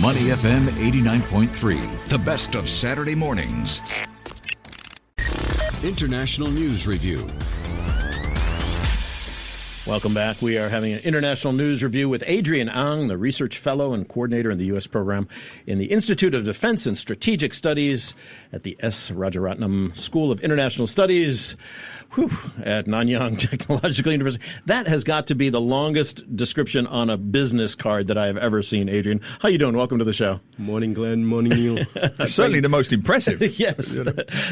Money FM 89.3, the best of Saturday mornings. International News Review. Welcome back. We are having an international news review with Adrian Ang, the research fellow and coordinator in the U.S. program in the Institute of Defense and Strategic Studies at the S. Rajaratnam School of International Studies at Nanyang Technological University. That has got to be the longest description on a business card that I have ever seen, Adrian. How you doing? Welcome to the show. Morning, Glenn. Morning, Neil. Certainly the most impressive. Yes.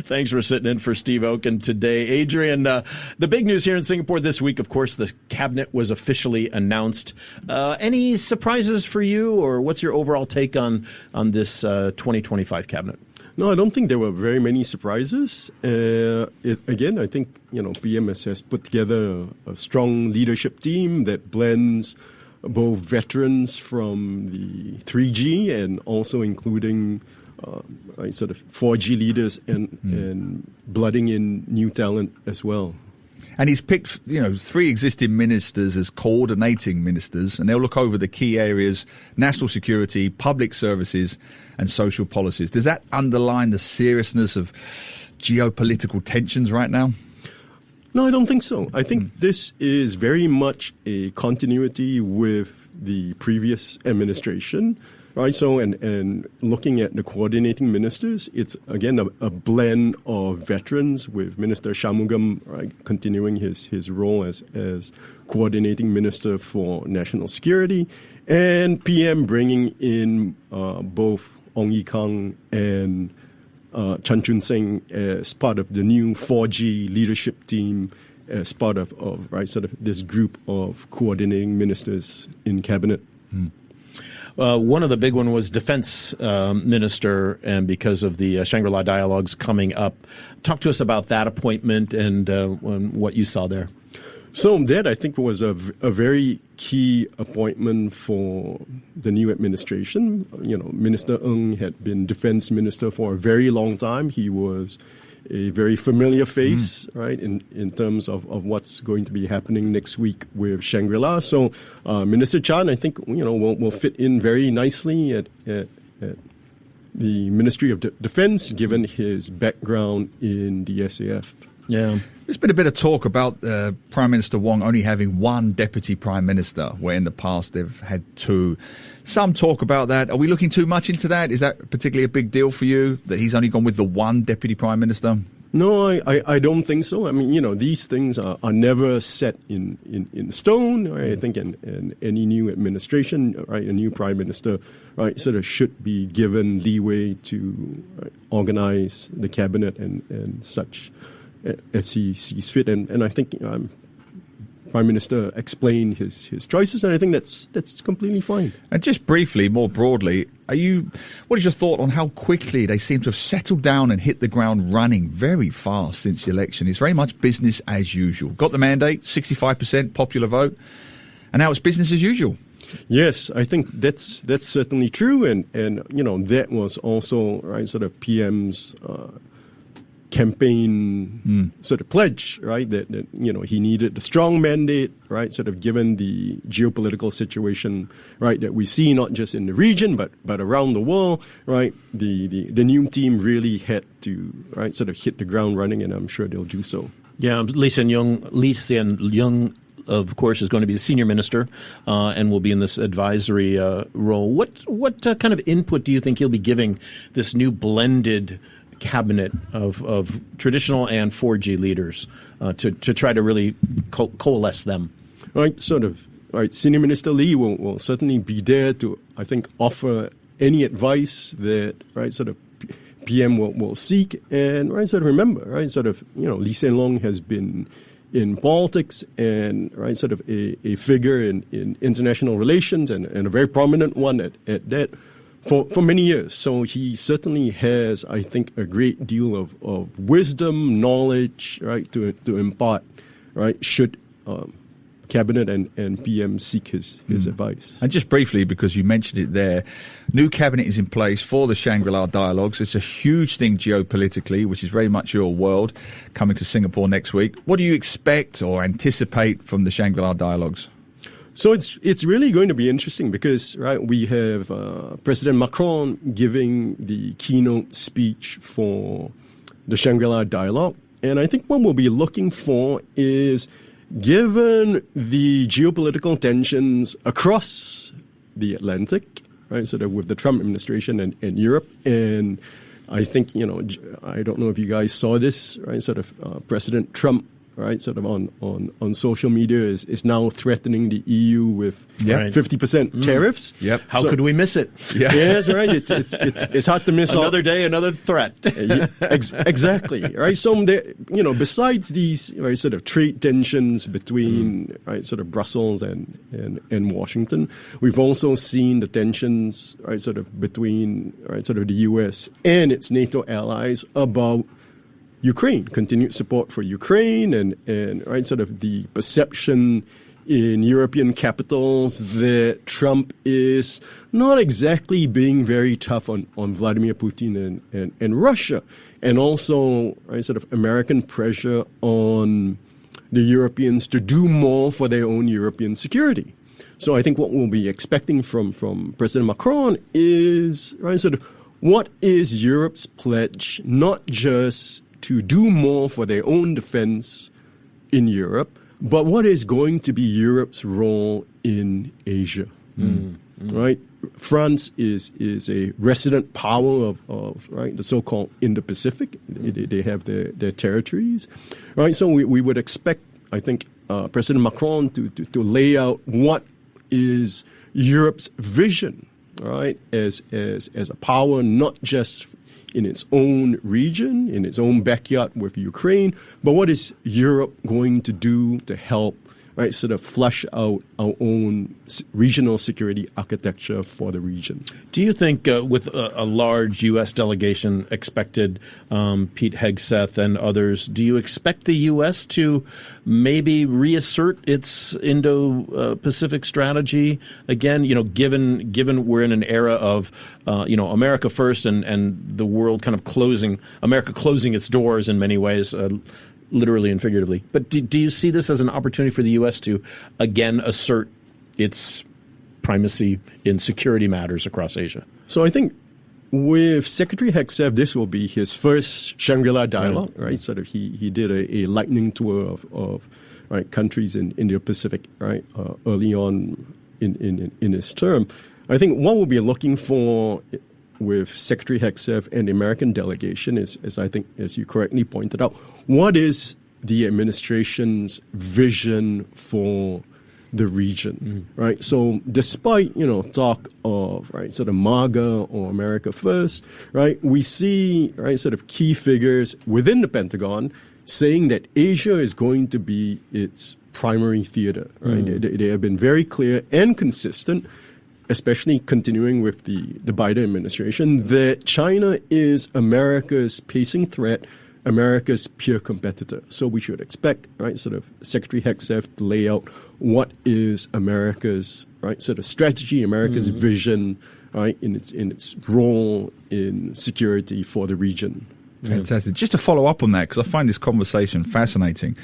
Thanks for sitting in for Steve Oken today. Adrian, the big news here in Singapore this week, of course, the cabinet was officially announced. Any surprises for you, or what's your overall take on this 2025 cabinet? No, I don't think there were very many surprises. Again, I think, PMS has put together a strong leadership team that blends both veterans from the 3G and also including sort of 4G leaders and blooding in new talent as well. And he's picked, three existing ministers as coordinating ministers, and they'll look over the key areas: national security, public services, and social policies. Does that underline the seriousness of geopolitical tensions right now? No, I don't think so. I think this is very much a continuity with the previous administration. Right, so and looking at the coordinating ministers, it's again a blend of veterans with Minister Shanmugam, right, continuing his role as coordinating minister for national security, and PM bringing in both Ong Ye Kung and Chan Chun Sing as part of the new 4G leadership team, as part of sort of this group of coordinating ministers in cabinet. One of the big one was defense minister, and because of the Shangri-La dialogues coming up. Talk to us about that appointment and what you saw there. So that, I think, was a very key appointment for the new administration. Minister Ng had been defense minister for a very long time. He was a very familiar face, right, in terms of what's going to be happening next week with Shangri-La. So Minister Chan, I think, will fit in very nicely at the Ministry of Defense, given his background in the SAF. Yeah. There's been a bit of talk about Prime Minister Wong only having one deputy prime minister, where in the past they've had two. Some talk about that. Are we looking too much into that? Is that particularly a big deal for you, that he's only gone with the one deputy prime minister? No, I don't think so. I mean, these things are never set in stone. Right? I think in any new administration, right, a new prime minister, right, sort of should be given leeway to organize the cabinet and such as he sees fit. And I think Prime Minister explained his choices, and I think that's completely fine. And just briefly, more broadly, what is your thought on how quickly they seem to have settled down and hit the ground running very fast since the election? It's very much business as usual. Got the mandate, 65% popular vote, and now it's business as usual. Yes, I think that's certainly true, and that was also sort of PM's campaign sort of pledge, right? That he needed a strong mandate, right? Sort of given the geopolitical situation, right, that we see not just in the region but around the world, right? The new team really had to sort of hit the ground running, and I'm sure they'll do so. Yeah, Lee Hsien Loong, of course, is going to be the senior minister and will be in this advisory role. What kind of input do you think he'll be giving this new blended cabinet of traditional and 4G leaders to try to really coalesce them? Right, sort of. Right, Senior Minister Lee will certainly be there to, I think, offer any advice that sort of PM will seek. And sort of remember, sort of Lee Hsien Loong has been in politics and sort of a figure in international relations and a very prominent one at that. For many years. So he certainly has, I think, a great deal of wisdom, knowledge, to impart, should Cabinet and PM seek his advice. And just briefly, because you mentioned it there, new Cabinet is in place for the Shangri-La dialogues. It's a huge thing geopolitically, which is very much your world, coming to Singapore next week. What do you expect or anticipate from the Shangri-La dialogues? So it's really going to be interesting because, right, we have President Macron giving the keynote speech for the Shangri-La Dialogue. And I think what we'll be looking for is, given the geopolitical tensions across the Atlantic, right, sort of with the Trump administration and Europe, and I think, I don't know if you guys saw this, right, sort of President Trump, right, sort of on social media is now threatening the EU with 50% tariffs. Yep. How could we miss it? Yeah, that's right. It's hard to miss. Another day, another threat. Exactly. Right. So besides these sort of trade tensions between sort of Brussels and Washington, we've also seen the tensions sort of between sort of the US and its NATO allies about Ukraine, continued support for Ukraine, and sort of the perception in European capitals that Trump is not exactly being very tough on Vladimir Putin and Russia, and also sort of American pressure on the Europeans to do more for their own European security. So I think what we'll be expecting from President Macron is sort of what is Europe's pledge, not just to do more for their own defense in Europe, but what is going to be Europe's role in Asia, right? France is a resident power of the so-called Indo-Pacific. They have their territories, right? So we would expect, I think, President Macron to lay out what is Europe's vision, right, as a power, not just in its own region, in its own backyard with Ukraine, but what is Europe going to do to help, sort of flush out our own regional security architecture for the region? Do you think with a large U.S. delegation expected, Pete Hegseth and others, do you expect the U.S. to maybe reassert its Indo-Pacific strategy again? Given we're in an era of America first and the world kind of America closing its doors in many ways, literally and figuratively. But do you see this as an opportunity for the U.S. to again assert its primacy in security matters across Asia? So I think with Secretary Hegseth, this will be his first Shangri-La dialogue, right? Sort of he did a lightning tour of countries in Indo-Pacific, early on in his term. I think what we'll be looking for with Secretary Hegseth and the American delegation is, I think, as you correctly pointed out, what is the administration's vision for the region, right? So despite, talk of, sort of MAGA or America First, right, we see, sort of key figures within the Pentagon saying that Asia is going to be its primary theater, right? They have been very clear and consistent, especially continuing with the Biden administration, that China is America's pacing threat, America's peer competitor. So we should expect, sort of Secretary Hegseth to lay out what is America's, sort of strategy, America's vision, in its role in security for the region. Fantastic. Just to follow up on that, because I find this conversation fascinating.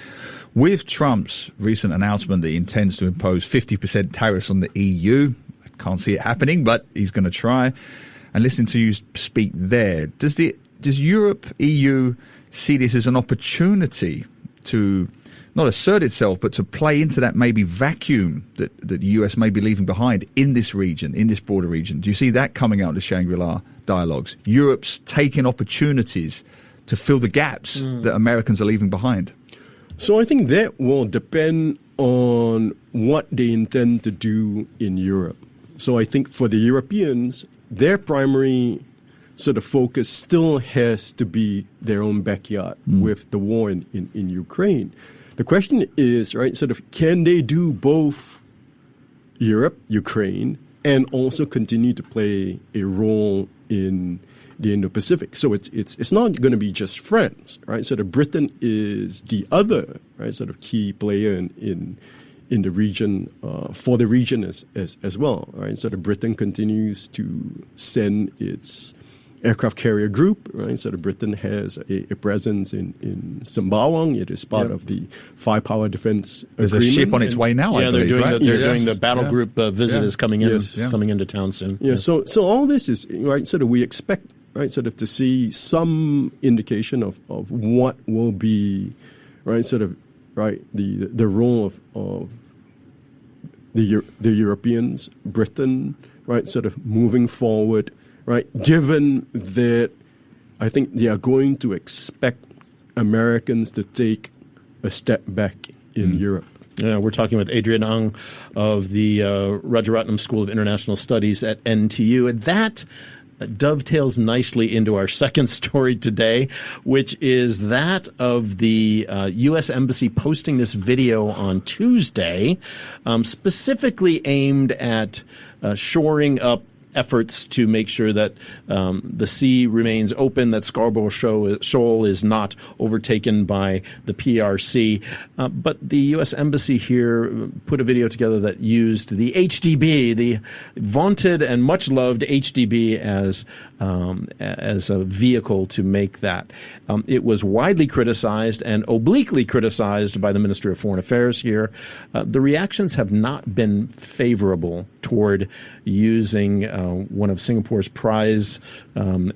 With Trump's recent announcement that he intends to impose 50% tariffs on the EU, I can't see it happening, but he's going to try. And listening to you speak there, does Europe, EU see this as an opportunity to not assert itself, but to play into that maybe vacuum that the US may be leaving behind in this region, in this broader region? Do you see that coming out of the Shangri-La dialogues? Europe's taking opportunities to fill the gaps that Americans are leaving behind? So I think that will depend on what they intend to do in Europe. So I think for the Europeans, their primary sort of focus still has to be their own backyard with the war in Ukraine. The question is, sort of, can they do both Europe, Ukraine, and also continue to play a role in the Indo-Pacific? So it's not going to be just France, right? Sort of Britain is the other, sort of key player in the region, for the region as well, right? Sort of Britain continues to send its aircraft carrier group, right? So Britain has a presence in Sembawang. It is part of the firepower defense There's agreement. a ship on its way now, I believe, right? They're doing the battle group visit is coming in, Yes. coming into town soon. Yeah, so all this is, right, sort of we expect, right, sort of to see some indication of what will be, right, sort of, right, the role of the Europeans, Britain, right, sort of moving forward, right, given that I think they are going to expect Americans to take a step back in Europe. Yeah, we're talking with Adrian Ang of the Rajaratnam School of International Studies at NTU, and that dovetails nicely into our second story today, which is that of the U.S. Embassy posting this video on Tuesday, specifically aimed at shoring up efforts to make sure that the sea remains open, that Scarborough Shoal is not overtaken by the PRC. But the U.S. Embassy here put a video together that used the HDB, the vaunted and much loved HDB, as a vehicle to make that. It was widely criticized and obliquely criticized by the Ministry of Foreign Affairs here. The reactions have not been favorable toward using one of Singapore's prize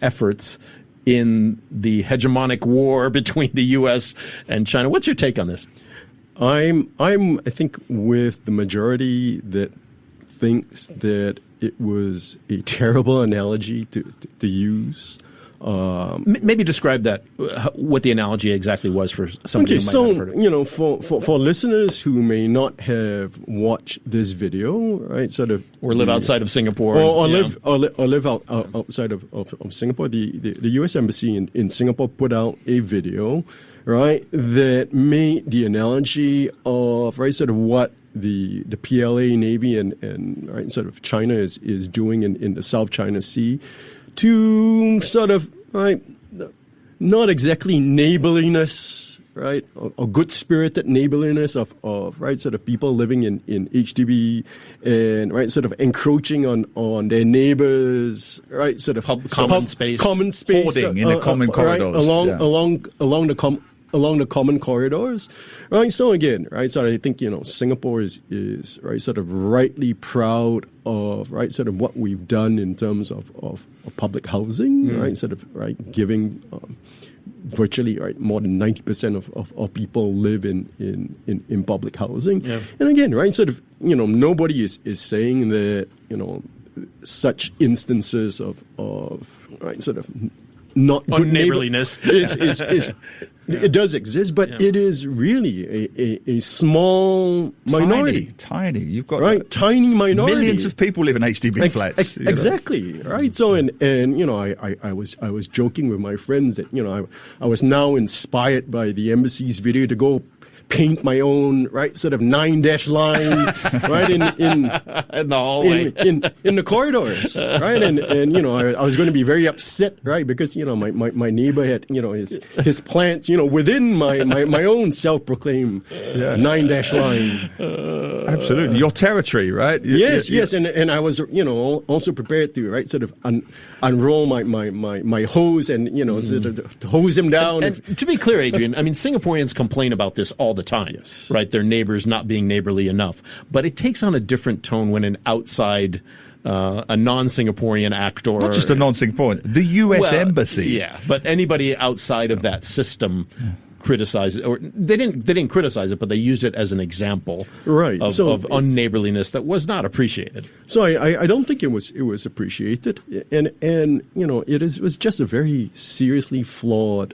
efforts in the hegemonic war between the U.S. and China. What's your take on this? I think with the majority that thinks that it was a terrible analogy to use. Maybe describe that, what the analogy exactly was for somebody who might not have heard it. For listeners who may not have watched this video, right, sort of, or live outside of Singapore, or live outside of Singapore, the U.S. Embassy in Singapore put out a video, right, that made the analogy of, right, sort of what the PLA Navy and right, sort of China is doing in the South China Sea, to sort of, right, not exactly neighborliness, right, or good-spirited neighborliness of right, sort of people living in HDB and, right, sort of encroaching on their neighbors, right, sort of common space, hoarding in the common corridors, right, along the common corridors, right? So again, right, so I think, Singapore is right, sort of rightly proud of, right, sort of what we've done in terms of public housing, right, sort of, right, giving virtually, right, more than 90% of people live in public housing. Yeah. And again, right, sort of, nobody is saying that, such instances of right, sort of not good neighborliness is it does exist, but it is really a small minority. Tiny. You've got right, tiny minority. Millions of people live in HDB flats. Exactly, right. So and I was joking with my friends that I was now inspired by the embassy's video to go paint my own, right, sort of 9-dash line, right, in the hallway, in the corridors, right, and I was going to be very upset, right, because my neighbor had his plants within my own self-proclaimed 9-dash line. Absolutely, your territory, right? Yes, and I was also prepared to, right, sort of unroll my hose and sort of to hose him down. And to be clear, Adrian, I mean, Singaporeans complain about this all the time, right? Their neighbors not being neighborly enough. But it takes on a different tone when an outside, a non-Singaporean actor. Not just a non-Singaporean, the U.S. Embassy. Yeah, but anybody outside of that system criticize it, or they didn't criticize it, but they used it as an example, right, of unneighborliness that was not appreciated. So I don't think it was appreciated, and it was just a very seriously flawed,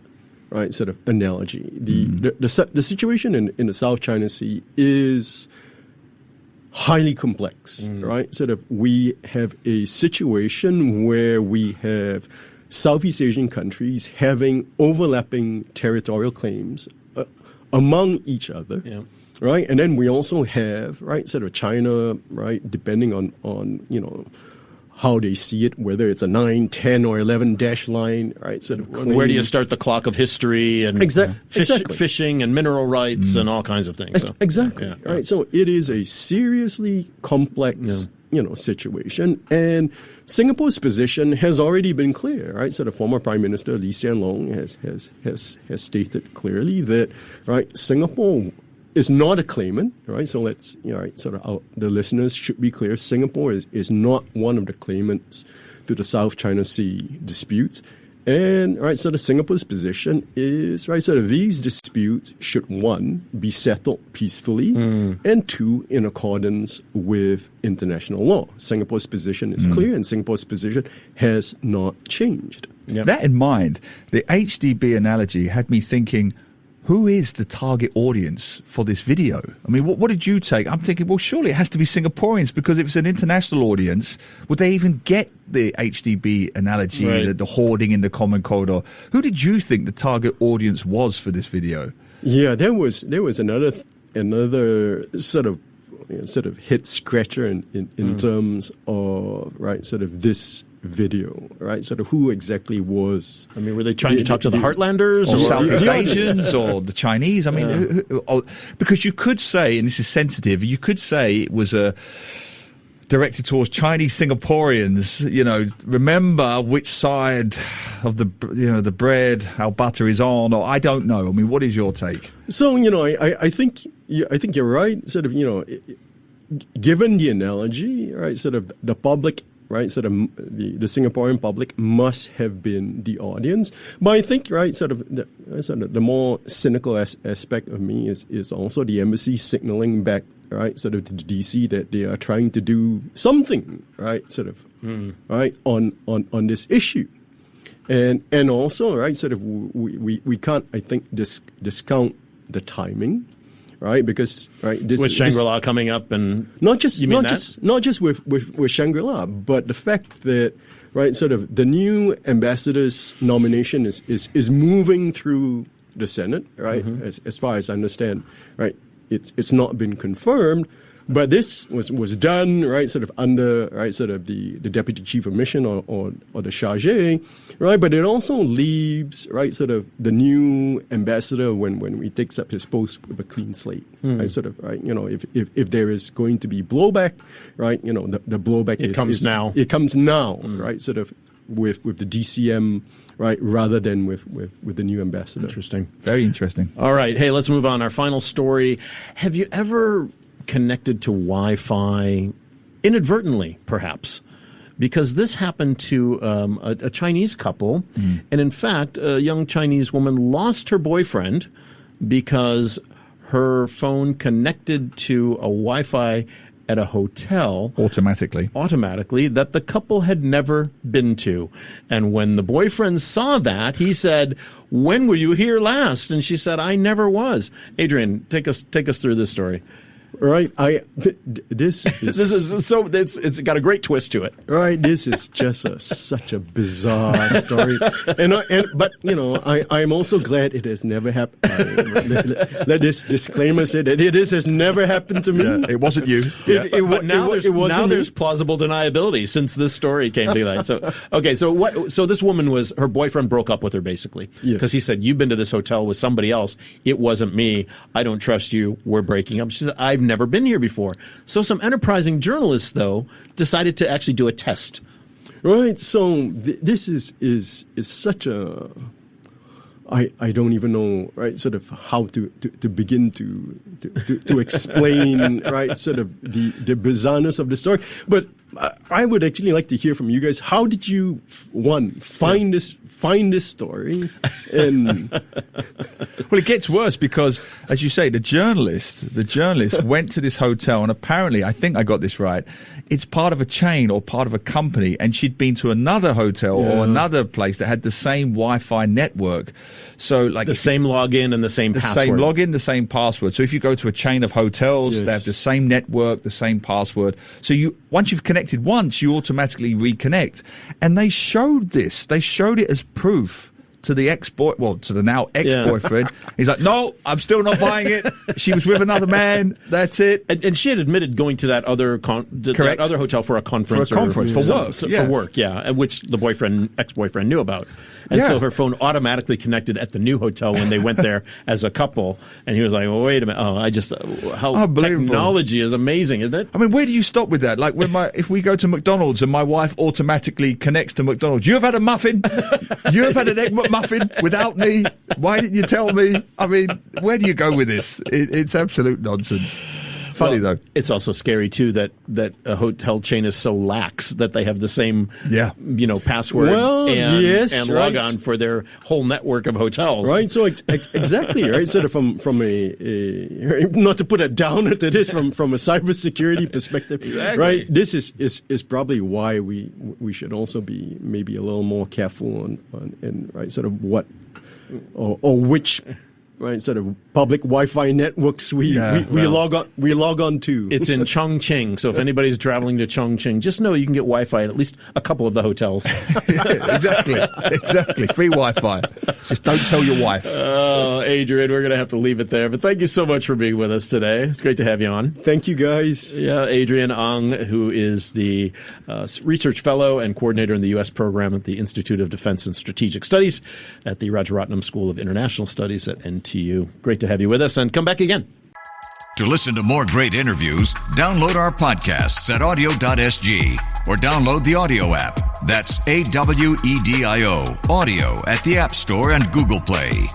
right, sort of analogy. The situation in the South China Sea is highly complex, right? Sort of we have a situation where we have Southeast Asian countries having overlapping territorial claims among each other, right? And then we also have, right, sort of China, right, depending on how they see it, whether it's a 9, 10, or 11-dash line, right? Sort of where do you start the clock of history and exactly. fishing and mineral rights and all kinds of things. So, exactly, right? So it is a seriously complex situation. And Singapore's position has already been clear, right? So the former Prime Minister Lee Hsien Loong has stated clearly that, right, Singapore is not a claimant, right? So let's, the listeners should be clear. Singapore is not one of the claimants to the South China Sea disputes. And, right, so the Singapore's position is, right, so these disputes should, one, be settled peacefully, and two, in accordance with international law. Singapore's position is clear, and Singapore's position has not changed. Yep. That in mind, the HDB analogy had me thinking, who is the target audience for this video? I mean, what did you take? I'm thinking, well, surely it has to be Singaporeans, because if it's an international audience, would they even get the HDB analogy, right, the hoarding in the common corridor? Who did you think the target audience was for this video? Yeah, there was another sort of head scratcher in terms of, right, sort of this video, right? Sort of who exactly was. I mean, were they trying to talk to the Heartlanders or or Southeast Asians or the Chinese? I mean, because you could say, and this is sensitive, you could say it was directed towards Chinese Singaporeans. Remember which side of the bread our butter is on, or I don't know. I mean, what is your take? So I think you're right. Sort of given the analogy, right? Sort of the public. Right, sort of the Singaporean public must have been the audience. But I think, right, sort of the more cynical aspect of me is also the embassy signaling back, right, sort of to the DC that they are trying to do something, right, sort of, right, on this issue, and also, right, sort of we can't, I think, discount the timing. Right, because with Shangri-La coming up, and not just with Shangri-La, but the fact that, right, sort of the new ambassador's nomination is moving through the Senate, right? As far as I understand, right, it's not been confirmed, but this was done, right, sort of under, right, sort of the deputy chief of mission or the charge, right? But it also leaves, right, sort of the new ambassador when he takes up his post with a clean slate, right? Sort of, right, if there is going to be blowback, right, the blowback comes now. It comes now, right? Sort of with the DCM, right, rather than with the new ambassador. Interesting. Very interesting. All right. Hey, let's move on. Our final story. Have you ever connected to Wi-Fi inadvertently, perhaps? Because this happened to a Chinese couple. And in fact, a young Chinese woman lost her boyfriend because her phone connected to a Wi-Fi at a hotel automatically that the couple had never been to. And when the boyfriend saw that, he said, "When were you here last?" And she said, "I never was." Adrian, take us through this story. Right, this is so it's got a great twist to it. Right, this is just such a bizarre story, but I'm also glad it has never happened. Let this disclaimer say that it has never happened to me. Yeah, it wasn't you. But now there's plausible deniability since this story came to light. So okay, so this woman her boyfriend broke up with her basically because he said, "You've been to this hotel with somebody else. It wasn't me. I don't trust you. We're breaking up." She said, "I've never been here before." So some enterprising journalists, though, decided to actually do a test. Right. So this is such a I don't even know, right, sort of how to begin to explain, right, sort of the bizarreness of the story. But I would actually like to hear from you guys. How did you find this story? And well, it gets worse because, as you say, the journalist went to this hotel, and apparently, I think I got this right, it's part of a chain or part of a company, and she'd been to another hotel or another place that had the same Wi-Fi network. So, like the same login and the same password. Same login, the same password. So if you go to a chain of hotels, they have the same network, the same password. So once you've connected once, you automatically reconnect. And they showed this. They showed it as proof to the to the now ex-boyfriend. He's like, no, I'm still not buying it. She was with another man. That's it. And she had admitted going to that other that other hotel for a conference. For work. For work, which the ex-boyfriend knew about. And so her phone automatically connected at the new hotel when they went there as a couple. And he was like, well, wait a minute. How technology is amazing, isn't it? I mean, where do you stop with that? Like if we go to McDonald's and my wife automatically connects to McDonald's, you have had a muffin? You have had an Egg McMuffin without me? Why didn't you tell me? I mean, where do you go with this? It's absolute nonsense. Funny though. It's also scary too that a hotel chain is so lax that they have the same password and log on for their whole network of hotels. Right. So exactly right. So from a not to put a downer to this from a cybersecurity perspective, exactly. Right? This is probably why we should also be maybe a little more careful on right sort of what or which. Right, sort of public Wi-Fi networks we log on to. It's in Chongqing, so if anybody's traveling to Chongqing, just know you can get Wi-Fi at least a couple of the hotels. Exactly. Free Wi-Fi. Just don't tell your wife. Oh, Adrian, we're going to have to leave it there. But thank you so much for being with us today. It's great to have you on. Thank you, guys. Yeah, Adrian Ang, who is the research fellow and coordinator in the U.S. program at the Institute of Defense and Strategic Studies at the Rajaratnam School of International Studies at NTU. Great to have you with us, and come back again. To listen to more great interviews, download our podcasts at audio.sg or download the audio app. That's AWEDIO, audio at the App Store and Google Play.